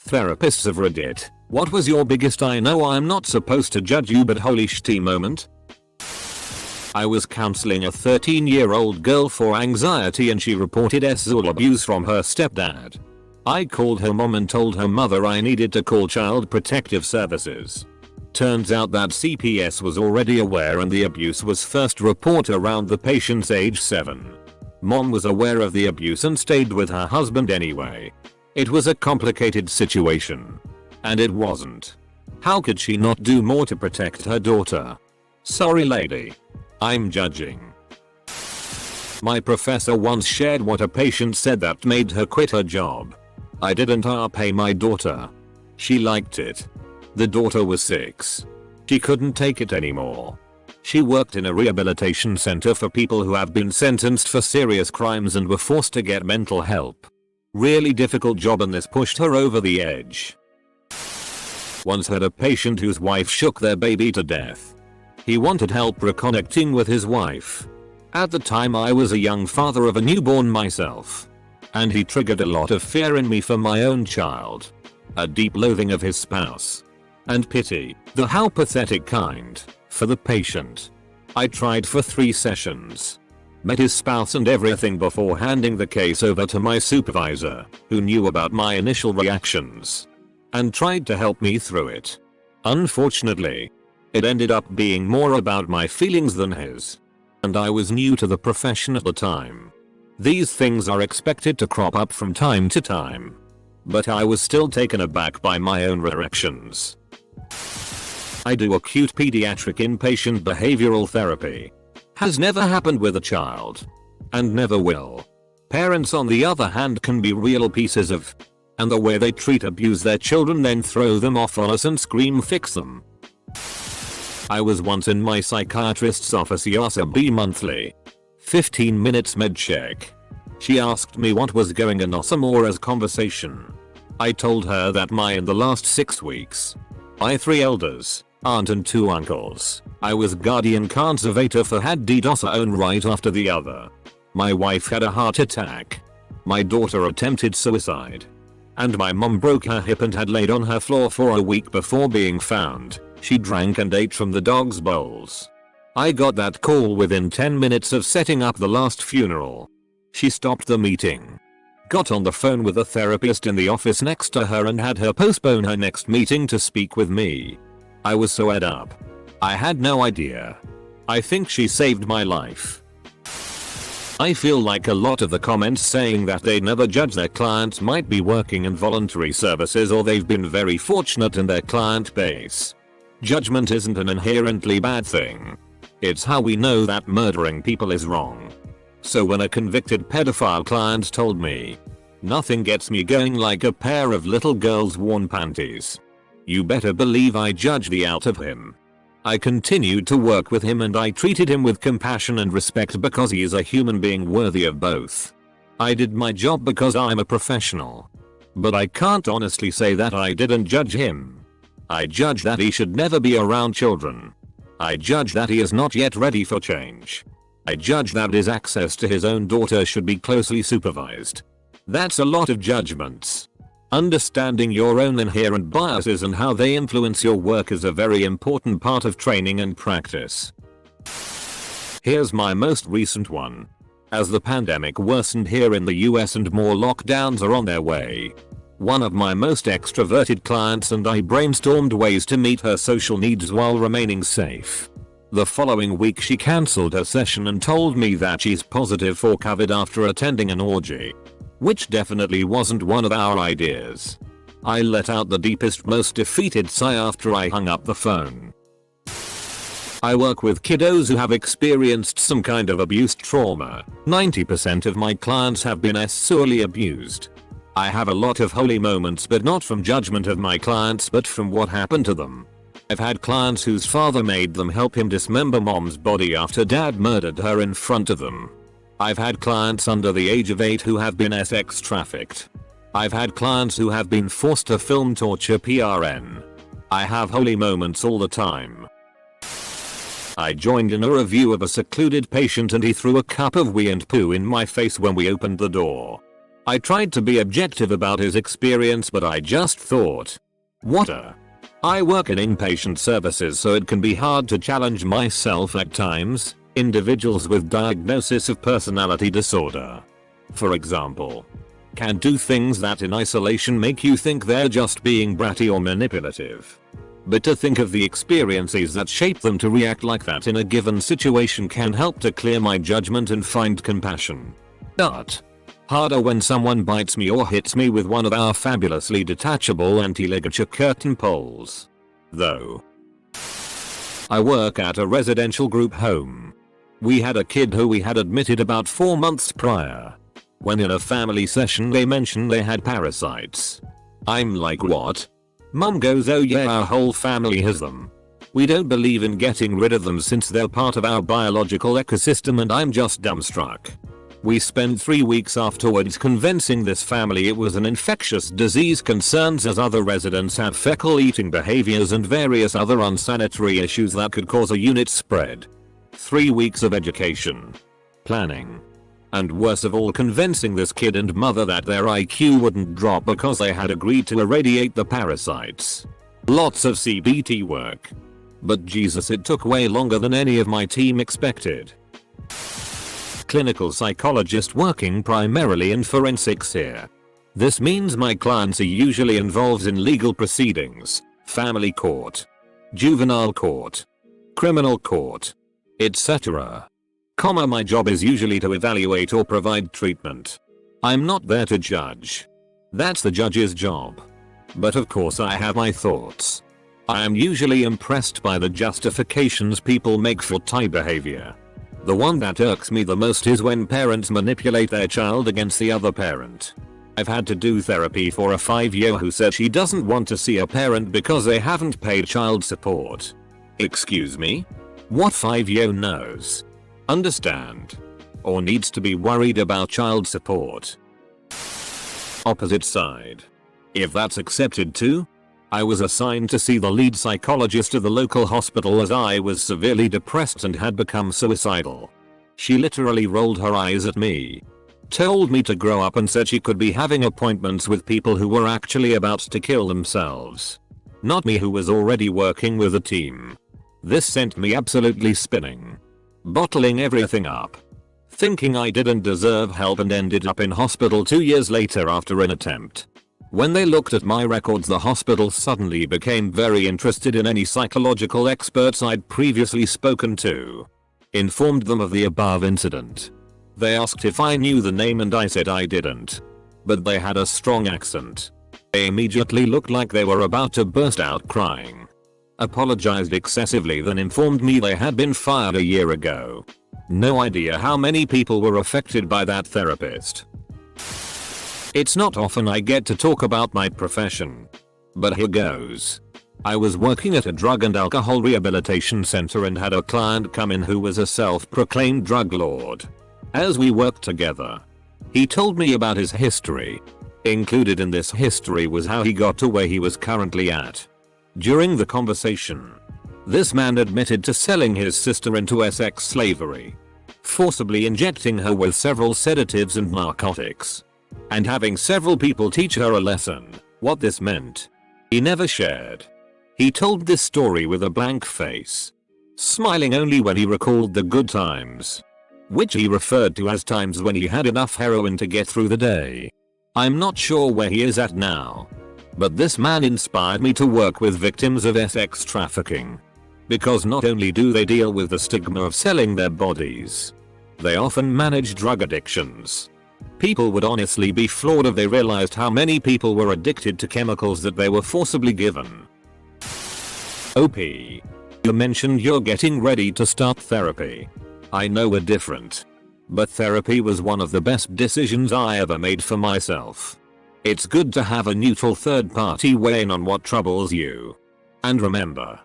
Therapists of Reddit, what was your biggest I know I'm not supposed to judge you but holy shit moment? I was counseling a 13-year-old girl for anxiety and she reported sexual abuse from her stepdad. I called her mom and told her mother I needed to call Child Protective Services. Turns out that CPS was already aware and the abuse was first reported around the patient's age 7. Mom was aware of the abuse and stayed with her husband anyway. It was a complicated situation. And it wasn't. How could she not do more to protect her daughter? Sorry lady. I'm judging. My professor once shared what a patient said that made her quit her job. I didn't pay my daughter. She liked it. The daughter was 6. She couldn't take it anymore. She worked in a rehabilitation center for people who have been sentenced for serious crimes and were forced to get mental help. Really difficult job and this pushed her over the edge. Once had a patient whose wife shook their baby to death. He wanted help reconnecting with his wife. At the time I was a young father of a newborn myself. And he triggered a lot of fear in me for my own child. A deep loathing of his spouse. And pity, the how pathetic kind, for the patient. I tried for 3 sessions. Met his spouse and everything before handing the case over to my supervisor, who knew about my initial reactions. And tried to help me through it. Unfortunately, it ended up being more about my feelings than his. And I was new to the profession at the time. These things are expected to crop up from time to time. But I was still taken aback by my own reactions. I do acute pediatric inpatient behavioral therapy. Has never happened with a child. And never will. Parents on the other hand can be real pieces of. And the way they abuse their children then throw them off on us and scream fix them. I was once in my psychiatrist's office B monthly. 15 minutes med check. She asked me what was going on some more as conversation. I told her that in the last 6 weeks. My 3 elders, aunt and 2 uncles, I was guardian conservator for had DDoS own right after the other. My wife had a heart attack. My daughter attempted suicide. And my mom broke her hip and had laid on her floor for a week before being found. She drank and ate from the dog's bowls. I got that call within 10 minutes of setting up the last funeral. She stopped the meeting. Got on the phone with a therapist in the office next to her and had her postpone her next meeting to speak with me. I was so ed up. I had no idea. I think she saved my life. I feel like a lot of the comments saying that they never judge their clients might be working in voluntary services or they've been very fortunate in their client base. Judgment isn't an inherently bad thing. It's how we know that murdering people is wrong. So when a convicted pedophile client told me, nothing gets me going like a pair of little girls' worn panties. You better believe I judged the out of him. I continued to work with him and I treated him with compassion and respect because he is a human being worthy of both. I did my job because I'm a professional. But I can't honestly say that I didn't judge him. I judge that he should never be around children. I judge that he is not yet ready for change. I judge that his access to his own daughter should be closely supervised. That's a lot of judgments. Understanding your own inherent biases and how they influence your work is a very important part of training and practice. Here's my most recent one. As the pandemic worsened here in the US and more lockdowns are on their way, one of my most extroverted clients and I brainstormed ways to meet her social needs while remaining safe. The following week she cancelled her session and told me that she's positive for COVID after attending an orgy. Which definitely wasn't one of our ideas. I let out the deepest, most defeated sigh after I hung up the phone. I work with kiddos who have experienced some kind of abuse trauma. 90% of my clients have been sexually abused. I have a lot of holy moments, but not from judgment of my clients but from what happened to them. I've had clients whose father made them help him dismember mom's body after dad murdered her in front of them. I've had clients under the age of 8 who have been sex trafficked. I've had clients who have been forced to film torture PRN. I have holy moments all the time. I joined in a review of a secluded patient and he threw a cup of wee and poo in my face when we opened the door. I tried to be objective about his experience, but I just thought, what a... I work in inpatient services, so it can be hard to challenge myself at times. Individuals with diagnosis of personality disorder, for example, can do things that in isolation make you think they're just being bratty or manipulative. But to think of the experiences that shape them to react like that in a given situation can help to clear my judgment and find compassion. But harder when someone bites me or hits me with one of our fabulously detachable anti-ligature curtain poles. Though I work at a residential group home. We had a kid who we had admitted about 4 months prior. When in a family session they mentioned they had parasites. I'm like, what? Mum goes, oh yeah, our whole family has them. We don't believe in getting rid of them since they're part of our biological ecosystem, and I'm just dumbstruck. We spent 3 weeks afterwards convincing this family it was an infectious disease concerns, as other residents had fecal eating behaviors and various other unsanitary issues that could cause a unit spread. 3 weeks of education, planning, and worst of all convincing this kid and mother that their IQ wouldn't drop because they had agreed to irradiate the parasites. Lots of CBT work. But Jesus, it took way longer than any of my team expected. Clinical psychologist working primarily in forensics here. This means my clients are usually involved in legal proceedings, family court, juvenile court, criminal court, etc. My job is usually to evaluate or provide treatment. I'm not there to judge. That's the judge's job. But of course I have my thoughts. I am usually impressed by the justifications people make for TI behavior. The one that irks me the most is when parents manipulate their child against the other parent. I've had to do therapy for a 5-year who said she doesn't want to see a parent because they haven't paid child support. Excuse me? What 5-year knows, understand, or needs to be worried about child support? Opposite side. If that's accepted too? I was assigned to see the lead psychologist of the local hospital as I was severely depressed and had become suicidal. She literally rolled her eyes at me, told me to grow up, and said she could be having appointments with people who were actually about to kill themselves. Not me, who was already working with a team. This sent me absolutely spinning. Bottling everything up, thinking I didn't deserve help, and ended up in hospital 2 years later after an attempt. When they looked at my records, the hospital suddenly became very interested in any psychological experts I'd previously spoken to. Informed them of the above incident. They asked if I knew the name and I said I didn't. But they had a strong accent. They immediately looked like they were about to burst out crying. Apologized excessively, then informed me they had been fired a year ago. No idea how many people were affected by that therapist. It's not often I get to talk about my profession, but here goes. I was working at a drug and alcohol rehabilitation center and had a client come in who was a self-proclaimed drug lord. As we worked together, he told me about his history. Included in this history was how he got to where he was currently at. During the conversation, this man admitted to selling his sister into sex slavery, forcibly injecting her with several sedatives and narcotics, and having several people teach her a lesson. What this meant, he never shared. He told this story with a blank face, smiling only when he recalled the good times, which he referred to as times when he had enough heroin to get through the day. I'm not sure where he is at now, but this man inspired me to work with victims of sex trafficking. Because not only do they deal with the stigma of selling their bodies, they often manage drug addictions. People would honestly be floored if they realized how many people were addicted to chemicals that they were forcibly given. OP. You mentioned you're getting ready to start therapy. I know we're different, but therapy was one of the best decisions I ever made for myself. It's good to have a neutral third party weigh in on what troubles you. And remember,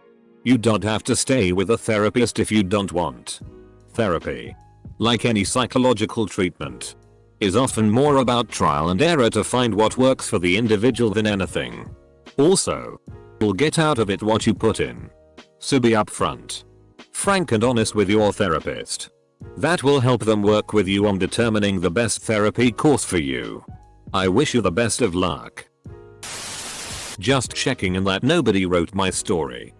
you don't have to stay with a therapist if you don't want. Therapy, like any psychological treatment, is often more about trial and error to find what works for the individual than anything. Also, you'll get out of it what you put in. So be upfront, frank and honest with your therapist. That will help them work with you on determining the best therapy course for you. I wish you the best of luck. Just checking in that nobody wrote my story.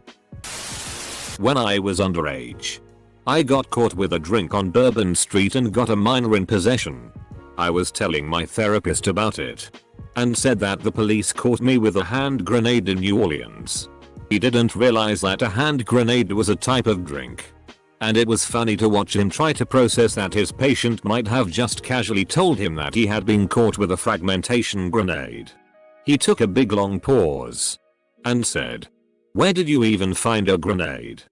When I was underage, I got caught with a drink on Bourbon Street and got a minor in possession. I was telling my therapist about it and said that the police caught me with a hand grenade in New Orleans. He didn't realize that a hand grenade was a type of drink. And it was funny to watch him try to process that his patient might have just casually told him that he had been caught with a fragmentation grenade. He took a big long pause and said, "Where did you even find a grenade?"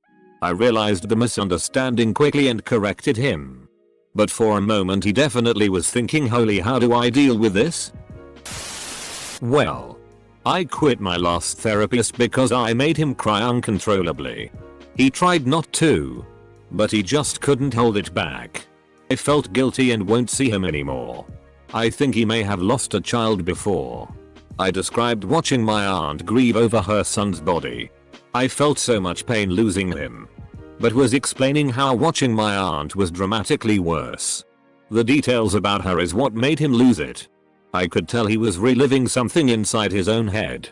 I realized the misunderstanding quickly and corrected him. But for a moment he definitely was thinking, holy, how do I deal with this? Well, I quit my last therapist because I made him cry uncontrollably. He tried not to, but he just couldn't hold it back. I felt guilty and won't see him anymore. I think he may have lost a child before. I described watching my aunt grieve over her son's body. I felt so much pain losing him, but was explaining how watching my aunt was dramatically worse. The details about her is what made him lose it. I could tell he was reliving something inside his own head.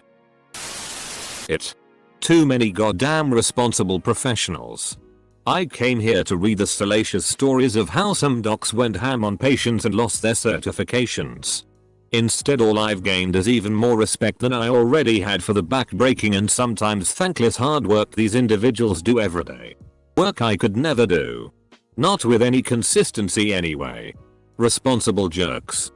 Too many goddamn responsible professionals. I came here to read the salacious stories of how some docs went ham on patients and lost their certifications. Instead, all I've gained is even more respect than I already had for the backbreaking and sometimes thankless hard work these individuals do every day. Work I could never do. Not with any consistency anyway. Responsible jerks.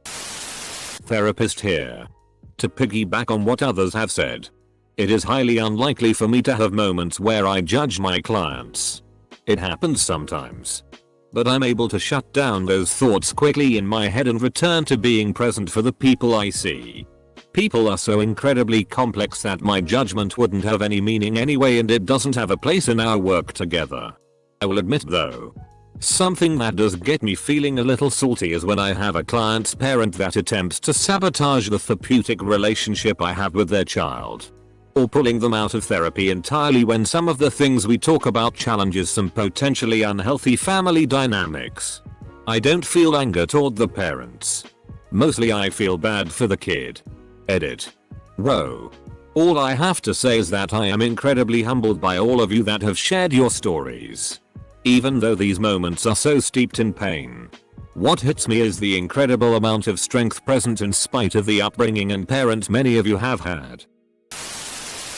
Therapist here. To piggyback on what others have said, it is highly unlikely for me to have moments where I judge my clients. It happens sometimes, but I'm able to shut down those thoughts quickly in my head and return to being present for the people I see. People are so incredibly complex that my judgment wouldn't have any meaning anyway, and it doesn't have a place in our work together. I will admit though, something that does get me feeling a little salty is when I have a client's parent that attempts to sabotage the therapeutic relationship I have with their child. Or pulling them out of therapy entirely when some of the things we talk about challenges some potentially unhealthy family dynamics. I don't feel anger toward the parents. Mostly I feel bad for the kid. Edit. Whoa. All I have to say is that I am incredibly humbled by all of you that have shared your stories. Even though these moments are so steeped in pain. What hits me is the incredible amount of strength present in spite of the upbringing and parents many of you have had.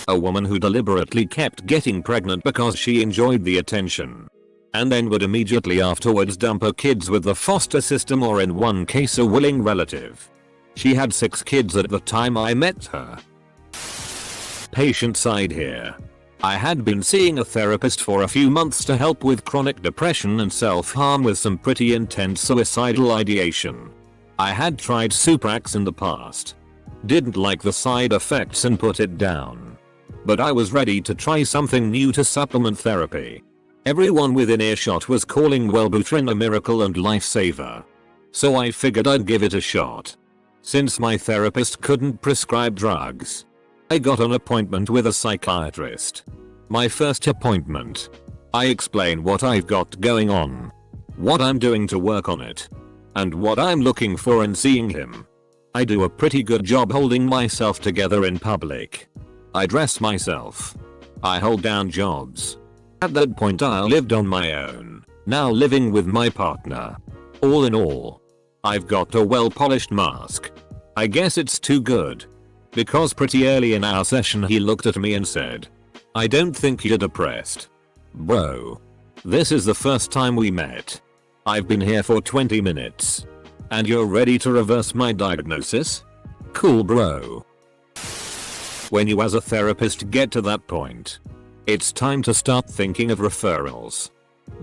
A woman who deliberately kept getting pregnant because she enjoyed the attention, and then would immediately afterwards dump her kids with the foster system or in one case a willing relative. She had 6 kids at the time I met her. Patient side here. I had been seeing a therapist for a few months to help with chronic depression and self-harm with some pretty intense suicidal ideation. I had tried Suprax in the past. Didn't like the side effects and put it down. But I was ready to try something new to supplement therapy. Everyone within earshot was calling Wellbutrin a miracle and lifesaver. So I figured I'd give it a shot. Since my therapist couldn't prescribe drugs, I got an appointment with a psychiatrist. My first appointment. I explain what I've got going on, what I'm doing to work on it, and what I'm looking for in seeing him. I do a pretty good job holding myself together in public. I dress myself. I hold down jobs. At that point I lived on my own, now living with my partner. All in all, I've got a well-polished mask. I guess it's too good. Because pretty early in our session he looked at me and said, "I don't think you're depressed." Bro. This is the first time we met. I've been here for 20 minutes. And you're ready to reverse my diagnosis? Cool, bro. When you as a therapist get to that point, it's time to start thinking of referrals.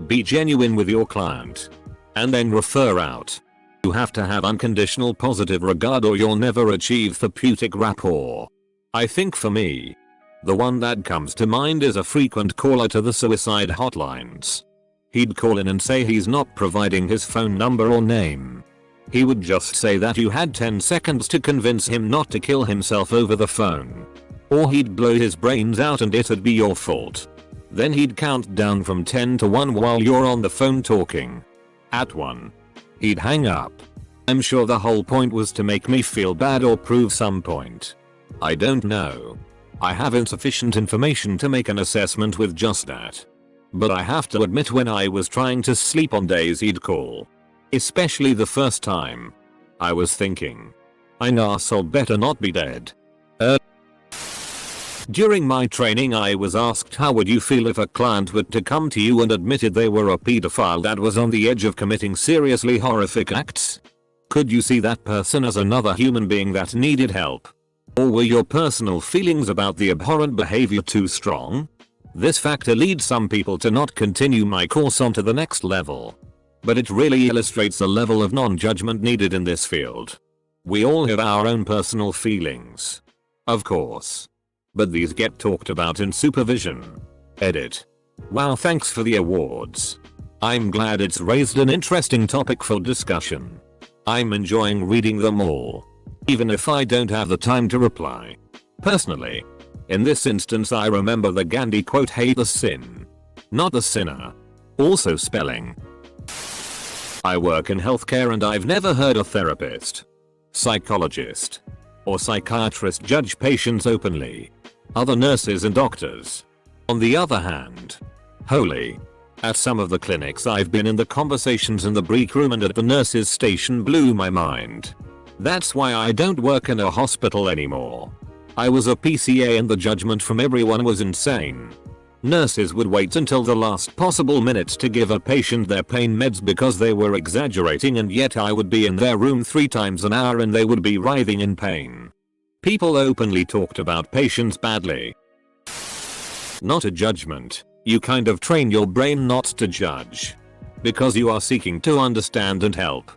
Be genuine with your client. And then refer out. You have to have unconditional positive regard or you'll never achieve therapeutic rapport. I think for me, the one that comes to mind is a frequent caller to the suicide hotlines. He'd call in and say he's not providing his phone number or name. He would just say that you had 10 seconds to convince him not to kill himself over the phone. Or he'd blow his brains out and it'd be your fault. Then he'd count down from 10 to 1 while you're on the phone talking. At 1, he'd hang up. I'm sure the whole point was to make me feel bad or prove some point. I don't know. I have insufficient information to make an assessment with just that. But I have to admit, when I was trying to sleep on days he'd call, especially the first time, I was thinking, "Ein arsehole better not be dead." During my training I was asked, how would you feel if a client were to come to you and admitted they were a pedophile that was on the edge of committing seriously horrific acts? Could you see that person as another human being that needed help? Or were your personal feelings about the abhorrent behavior too strong? This factor leads some people to not continue my course on to the next level. But it really illustrates the level of non-judgment needed in this field. We all have our own personal feelings, of course, but these get talked about in supervision. Edit. Wow, thanks for the awards. I'm glad it's raised an interesting topic for discussion. I'm enjoying reading them all, even if I don't have the time to reply. Personally, in this instance I remember the Gandhi quote, "Hate the sin, not the sinner." Also spelling. I work in healthcare and I've never heard a therapist, psychologist, or psychiatrist judge patients openly. Other nurses and doctors, on the other hand, holy. At some of the clinics I've been in, the conversations in the break room and at the nurses station blew my mind. That's why I don't work in a hospital anymore. I was a PCA and the judgment from everyone was insane. Nurses would wait until the last possible minutes to give a patient their pain meds because they were exaggerating, and yet I would be in their room 3 times an hour and they would be writhing in pain. People openly talked about patients badly. Not a judgment. You kind of train your brain not to judge, because you are seeking to understand and help.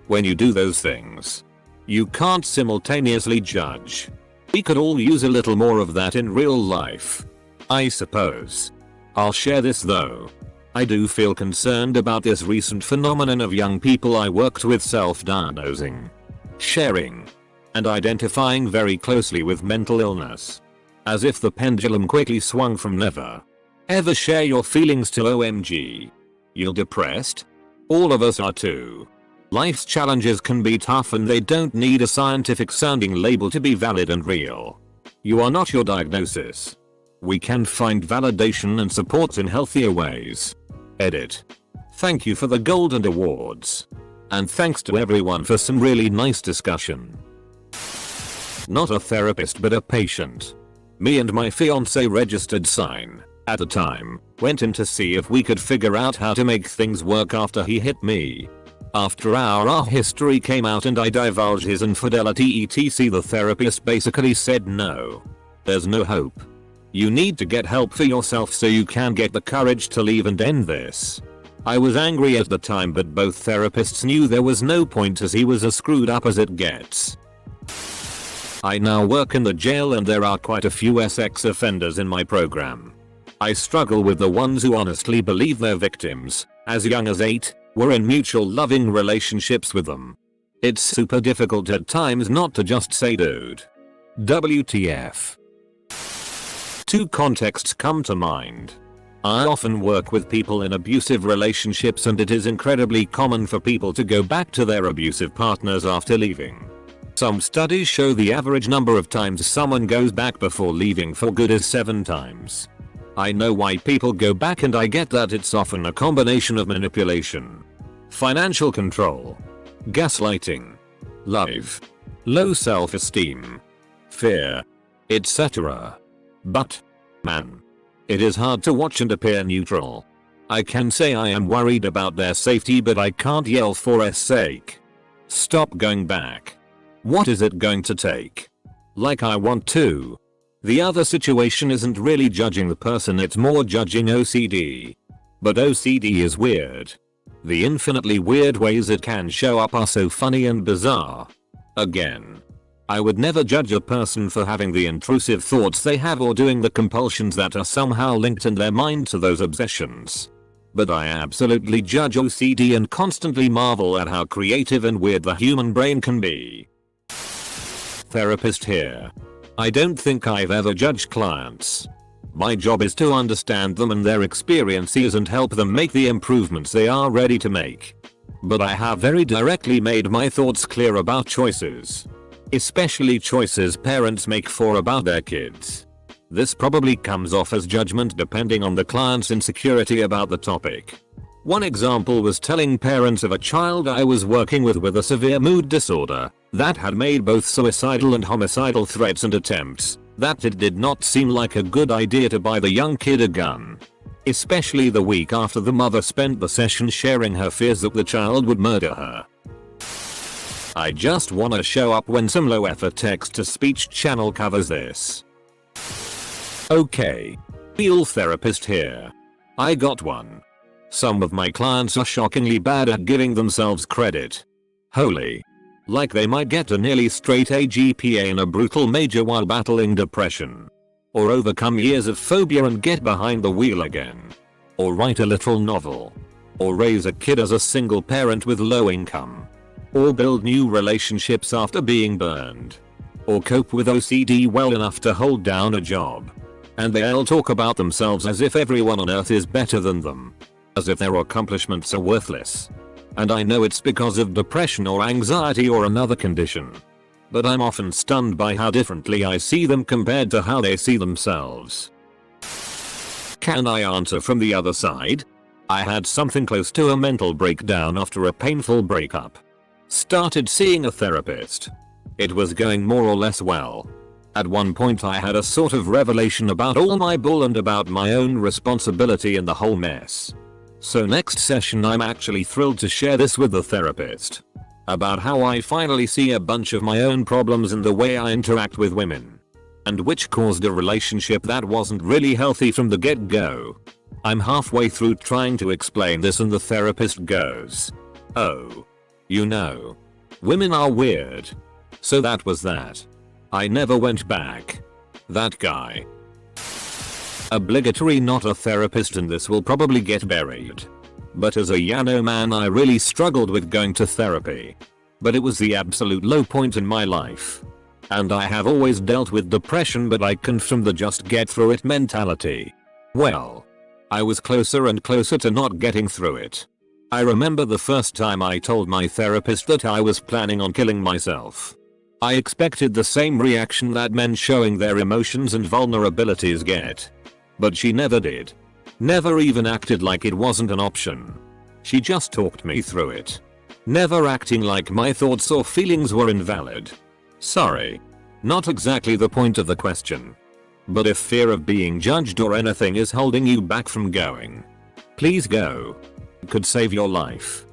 When you do those things, you can't simultaneously judge. We could all use a little more of that in real life, I suppose. I'll share this though. I do feel concerned about this recent phenomenon of young people I worked with self-diagnosing, sharing, and identifying very closely with mental illness. As if the pendulum quickly swung from never ever share your feelings to OMG, you're depressed? All of us are too. Life's challenges can be tough and they don't need a scientific sounding label to be valid and real. You are not your diagnosis. We can find validation and support in healthier ways. Edit. Thank you for the golden awards. And thanks to everyone for some really nice discussion. Not a therapist but a patient. Me and my fiance registered sign, at the time, went in to see if we could figure out how to make things work after he hit me. After our history came out and I divulged his infidelity etc, the therapist basically said no. There's no hope. You need to get help for yourself so you can get the courage to leave and end this. I was angry at the time, but both therapists knew there was no point as he was as screwed up as it gets. I now work in the jail and there are quite a few sex offenders in my program. I struggle with the ones who honestly believe their victims, as young as 8, were in mutual loving relationships with them. It's super difficult at times not to just say dude. WTF. 2 contexts come to mind. I often work with people in abusive relationships and it is incredibly common for people to go back to their abusive partners after leaving. Some studies show the average number of times someone goes back before leaving for good is 7 times. I know why people go back and I get that it's often a combination of manipulation, financial control, gaslighting, love, low self-esteem, fear, etc. But, man, it is hard to watch and appear neutral. I can say I am worried about their safety but I can't yell for s sake. Stop going back. What is it going to take? Like I want to. The other situation isn't really judging the person, it's more judging OCD. But OCD is weird. The infinitely weird ways it can show up are so funny and bizarre. Again, I would never judge a person for having the intrusive thoughts they have or doing the compulsions that are somehow linked in their mind to those obsessions. But I absolutely judge OCD and constantly marvel at how creative and weird the human brain can be. Therapist here. I don't think I've ever judged clients. My job is to understand them and their experiences and help them make the improvements they are ready to make. But I have very directly made my thoughts clear about choices. Especially choices parents make for about their kids. This probably comes off as judgment depending on the client's insecurity about the topic. One example was telling parents of a child I was working with a severe mood disorder that had made both suicidal and homicidal threats and attempts, that it did not seem like a good idea to buy the young kid a gun. Especially the week after the mother spent the session sharing her fears that the child would murder her. I just wanna show up when some low effort text to speech channel covers this. Okay. Real therapist here. I got one. Some of my clients are shockingly bad at giving themselves credit. Holy. Like they might get a nearly straight A GPA in a brutal major while battling depression. Or overcome years of phobia and get behind the wheel again. Or write a little novel. Or raise a kid as a single parent with low income. Or build new relationships after being burned. Or cope with OCD well enough to hold down a job. And they'll talk about themselves as if everyone on earth is better than them. As if their accomplishments are worthless. And I know it's because of depression or anxiety or another condition. But I'm often stunned by how differently I see them compared to how they see themselves. Can I answer from the other side? I had something close to a mental breakdown after a painful breakup. Started seeing a therapist. It was going more or less well. At one point I had a sort of revelation about all my bull and about my own responsibility in the whole mess. So next session I'm actually thrilled to share this with the therapist. About how I finally see a bunch of my own problems in the way I interact with women. And which caused a relationship that wasn't really healthy from the get-go. I'm halfway through trying to explain this and the therapist goes, "Oh. You know. Women are weird." So that was that. I never went back. That guy. Obligatory not a therapist and this will probably get buried. But as a Yano man I really struggled with going to therapy. But it was the absolute low point in my life. And I have always dealt with depression but I come from the just get through it mentality. Well. I was closer and closer to not getting through it. I remember the first time I told my therapist that I was planning on killing myself. I expected the same reaction that men showing their emotions and vulnerabilities get. But she never did. Never even acted like it wasn't an option. She just talked me through it. Never acting like my thoughts or feelings were invalid. Sorry. Not exactly the point of the question. But if fear of being judged or anything is holding you back from going, please go. It could save your life.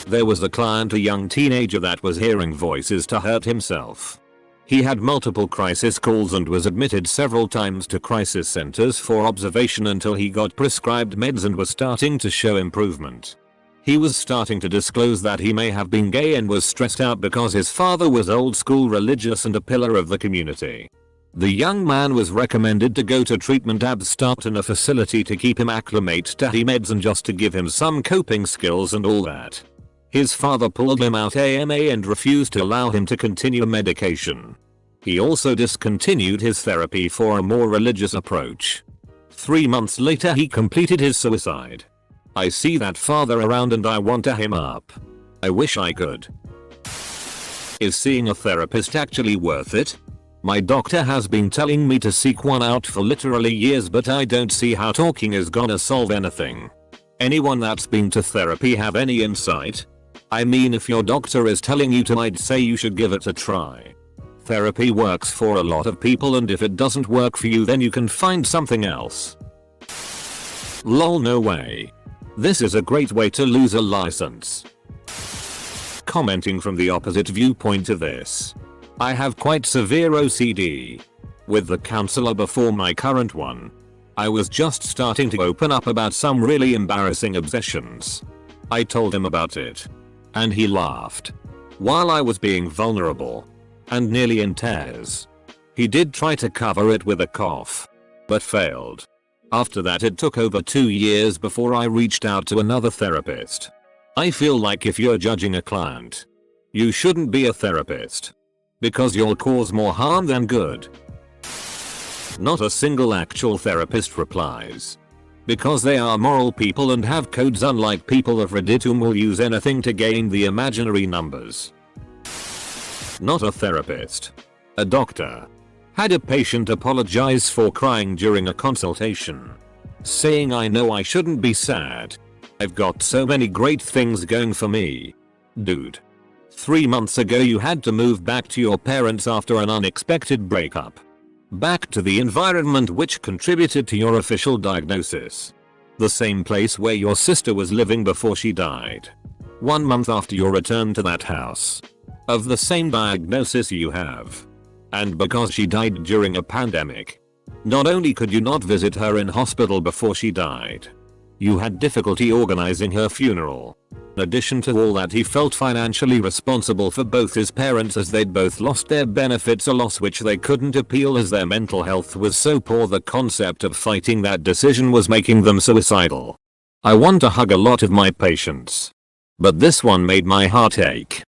There was a client, a young teenager that was hearing voices to hurt himself. He had multiple crisis calls and was admitted several times to crisis centers for observation until he got prescribed meds and was starting to show improvement. He was starting to disclose that he may have been gay and was stressed out because his father was old school religious and a pillar of the community. The young man was recommended to go to treatment start in a facility to keep him acclimate to meds and just to give him some coping skills and all that. His father pulled him out AMA and refused to allow him to continue medication. He also discontinued his therapy for a more religious approach. 3 months later he completed his suicide. I see that father around and I want to him up. I wish I could. Is seeing a therapist actually worth it? My doctor has been telling me to seek one out for literally years but I don't see how talking is gonna solve anything. Anyone that's been to therapy have any insight? I mean if your doctor is telling you to, I'd say you should give it a try. Therapy works for a lot of people and if it doesn't work for you then you can find something else. Lol, no way. This is a great way to lose a license. Commenting from the opposite viewpoint of this. I have quite severe OCD. With the counselor before my current one, I was just starting to open up about some really embarrassing obsessions. I told him about it. And he laughed. While I was being vulnerable. And nearly in tears. He did try to cover it with a cough. But failed. After that it took over 2 years before I reached out to another therapist. I feel like if you're judging a client, you shouldn't be a therapist. Because you'll cause more harm than good. Not a single actual therapist replies. Because they are moral people and have codes, unlike people of Reddit who will use anything to gain the imaginary numbers. Not a therapist. A doctor. Had a patient apologize for crying during a consultation, saying, "I know I shouldn't be sad. I've got so many great things going for me." Dude. 3 months ago you had to move back to your parents after an unexpected breakup. Back to the environment which contributed to your official diagnosis. The same place where your sister was living before she died. 1 month after your return to that house. Of the same diagnosis you have. And because she died during a pandemic. Not only could you not visit her in hospital before she died, you had difficulty organizing her funeral. In addition to all that, he felt financially responsible for both his parents as they'd both lost their benefits, a loss which they couldn't appeal as their mental health was so poor the concept of fighting that decision was making them suicidal. I want to hug a lot of my patients, but this one made my heart ache.